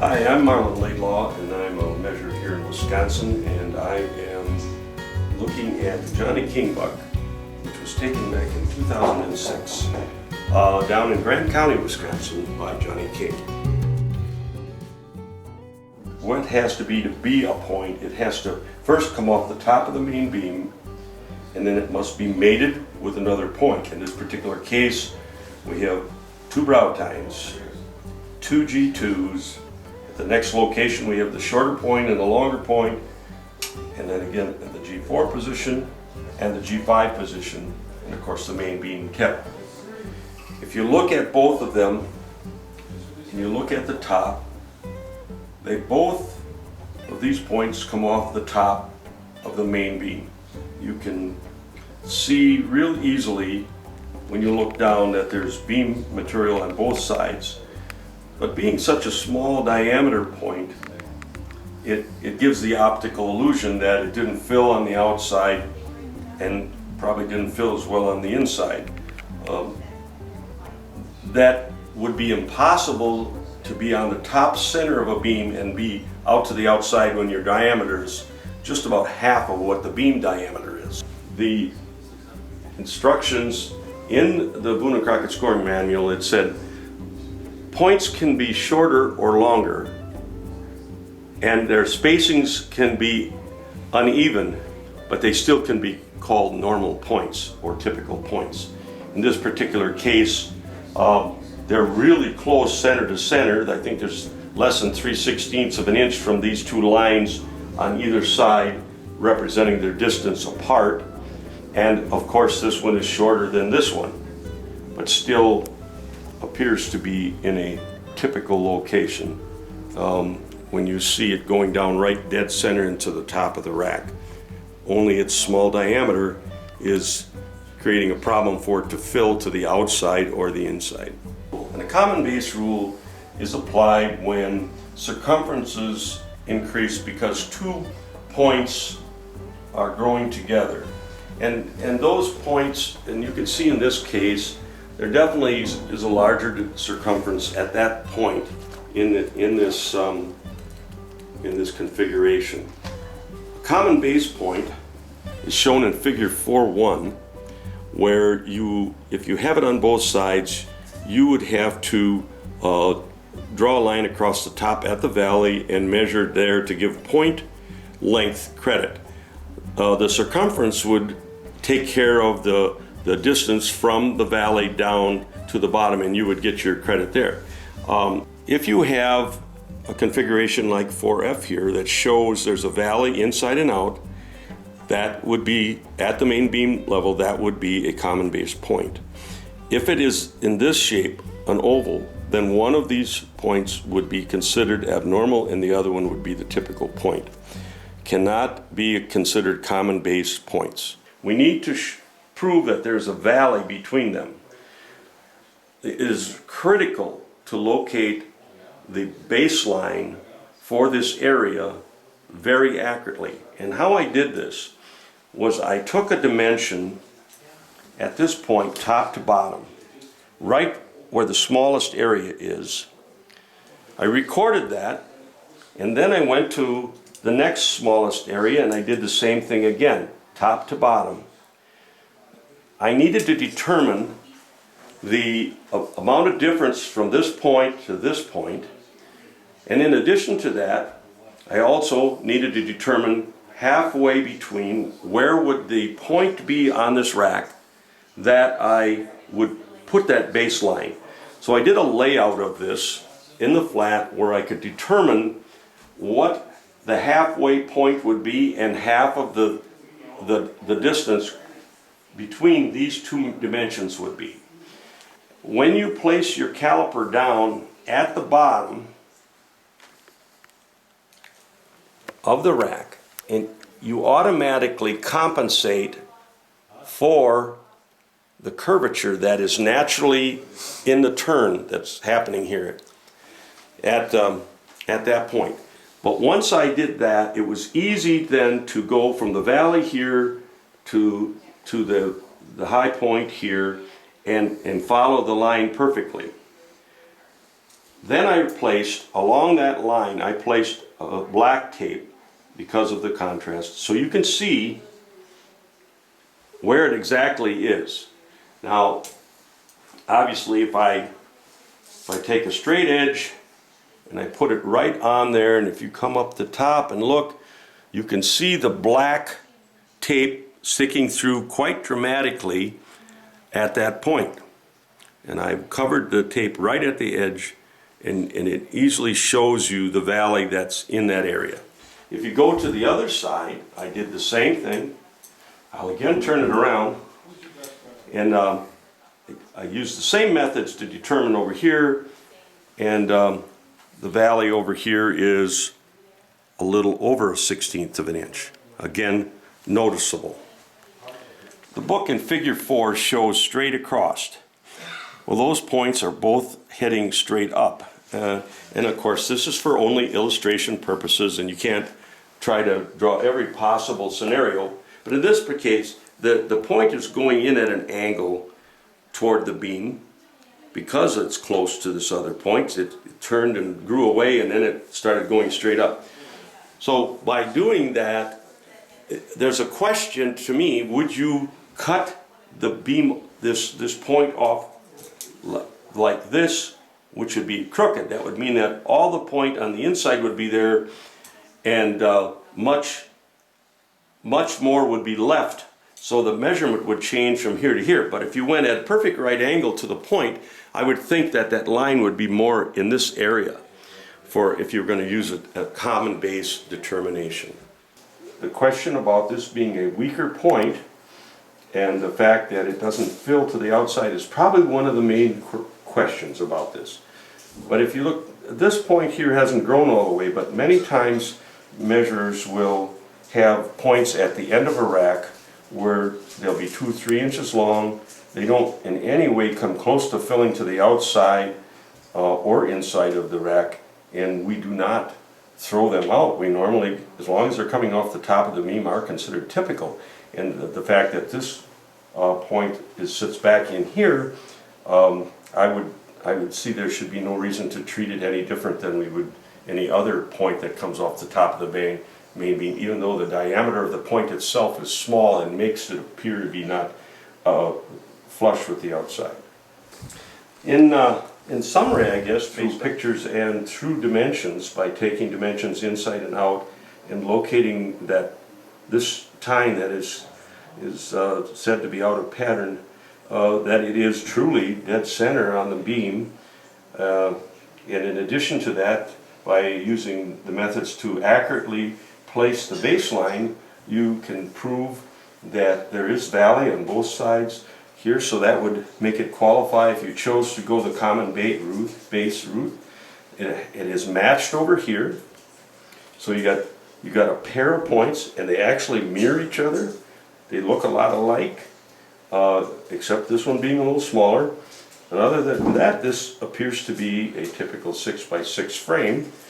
Hi, I'm Marlin Laidlaw, and I'm a measurer here in Wisconsin, and I am looking at the Johnny King buck, which was taken back in 2006, down in Grant County, Wisconsin, by Johnny King. What it has to be a point, it has to first come off the top of the main beam, and then it must be mated with another point. In this particular case, we have two brow tines, two G2s. At the next location, we have the shorter point and the longer point, and then again at the G4 position and the G5 position, and of course the main beam kept. If you look at both of them, and you look at the top, both of these points come off the top of the main beam. You can see real easily when you look down that there's beam material on both sides. But being such a small diameter point, it gives the optical illusion that it didn't fill on the outside and probably didn't fill as well on the inside. That would be impossible to be on the top center of a beam and be out to the outside when your diameter is just about half of what the beam diameter is. The instructions in the Boone and Crockett scoring manual, it said points can be shorter or longer, and their spacings can be uneven, but they still can be called normal points or typical points. In this particular case, they're really close center to center. I think there's less than 3/16 of an inch from these two lines on either side, representing their distance apart. And of course, this one is shorter than this one, but still appears to be in a typical location when you see it going down right dead center into the top of the rack. Only its small diameter is creating a problem for it to fill to the outside or the inside. And a common base rule is applied when circumferences increase because two points are growing together. And those points, and you can see in this case, there definitely is a larger circumference at that point in this configuration. A common base point is shown in figure 4.1, where if you have it on both sides, you would have to draw a line across the top at the valley and measure there to give point length credit. The circumference would take care of the distance from the valley down to the bottom, and you would get your credit there. If you have a configuration like 4F here that shows there's a valley inside and out, that would be at the main beam level, that would be a common base point. If it is in this shape, an oval, then one of these points would be considered abnormal and the other one would be the typical point. Cannot be considered common base points. We need to prove that there's a valley between them. It is critical to locate the baseline for this area very accurately. And how I did this was I took a dimension at this point, top to bottom, right where the smallest area is. I recorded that, and then I went to the next smallest area and I did the same thing again, top to bottom. I needed to determine the amount of difference from this point to this point, and in addition to that, I also needed to determine halfway between where would the point be on this rack that I would put that baseline. So I did a layout of this in the flat where I could determine what the halfway point would be and half of the distance between these two dimensions would be. When you place your caliper down at the bottom of the rack, and you automatically compensate for the curvature that is naturally in the turn that's happening here at that point. But once I did that, it was easy then to go from the valley here to the high point here and follow the line perfectly. Then I placed, along that line, I placed black tape because of the contrast, so you can see where it exactly is. Now, obviously, if I take a straight edge and I put it right on there, and if you come up the top and look, you can see the black tape sticking through quite dramatically at that point. And I've covered the tape right at the edge, and it easily shows you the valley that's in that area. If you go to the other side, I did the same thing. I'll again turn it around, and I used the same methods to determine over here, and the valley over here is a little over 1/16 of an inch. Again, noticeable. The book in figure 4 shows straight across. Well, those points are both heading straight up. And of course, this is for only illustration purposes, and you can't try to draw every possible scenario. But in this case, the point is going in at an angle toward the beam. Because it's close to this other point, it turned and grew away, and then it started going straight up. So by doing that, there's a question to me: would you cut the beam, this point off like this, which would be crooked? That would mean that all the point on the inside would be there, and much more would be left. So the measurement would change from here to here. But if you went at a perfect right angle to the point, I would think that that line would be more in this area for if you're going to use a common base determination. The question about this being a weaker point and the fact that it doesn't fill to the outside is probably one of the main questions about this. But if you look, this point here hasn't grown all the way, but many times measurers will have points at the end of a rack where they'll be 2 or 3 inches long. They don't in any way come close to filling to the outside or inside of the rack, and we do not throw them out. We normally, as long as they're coming off the top of the beam, are considered typical. And the fact that this point sits back in here, I would see there should be no reason to treat it any different than we would any other point that comes off the top of the main beam, even though the diameter of the point itself is small and makes it appear to be not flush with the outside. In summary, I guess, base pictures and through dimensions, by taking dimensions inside and out and locating that this tine that is said to be out of pattern, that it is truly dead center on the beam. And in addition to that, by using the methods to accurately place the baseline, you can prove that there is valley on both sides here, so that would make it qualify if you chose to go the common base route. It is matched over here, so you got a pair of points, and they actually mirror each other. They look a lot alike, except this one being a little smaller. And other than that, this appears to be a typical 6x6 frame,